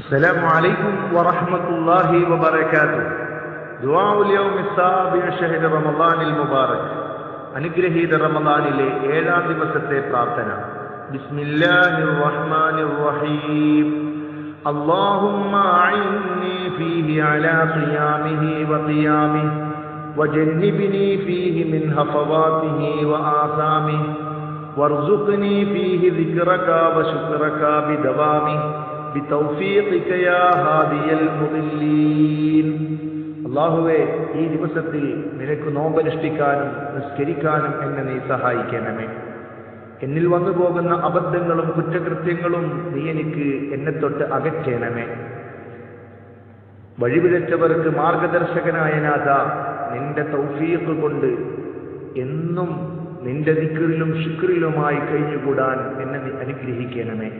السلام عليكم ورحمة الله وبركاته. دعاء اليوم السابع شهر رمضان المبارك. അനുഗ്രഹീത റമദാനിലെ 7-ാം ദിവസത്തെ പ്രാർത്ഥന. ബിസ്മില്ലാഹിർ റഹ്മാനിർ റഹീം. അല്ലാഹുമ്മ അഇന്നി ഫീഹി അലാ ഖിയാമിഹി വഖിയാമിഹി വജന്നിബ്നി ഫീഹി മിൻ ഹഫവാതിഹി വആസാമിഹി വർസുഖ്നി ഫീഹി ദിക്റക വശുക്റക ബിദവാമിഹി ബിതൗഫീഖിക യാ ഹാദിയൽ മുദില്ലീൻ. അല്ലാഹുവേ, ഈ ദിവസത്തിൽ നിനക്ക് നോമ്പനുഷ്ഠിക്കാനും നിസ്കരിക്കാനും എന്നെ നീ സഹായിക്കണമേ. എന്നിൽ വന്നു പോകുന്ന അബദ്ധങ്ങളും കുറ്റകൃത്യങ്ങളും നീ എനിക്ക് എന്നെ തൊട്ട് അകറ്റണമേ. വഴിപിഴച്ചവർക്ക് മാർഗദർശകനായ നാഥ, നിന്റെ തൗഫീഖ് കൊണ്ട് എന്നും നിന്റെ ദിക്റിലും ശുക്റിലുമായി കഴിഞ്ഞുകൂടാൻ എന്നെ നീ അനുഗ്രഹിക്കണമേ.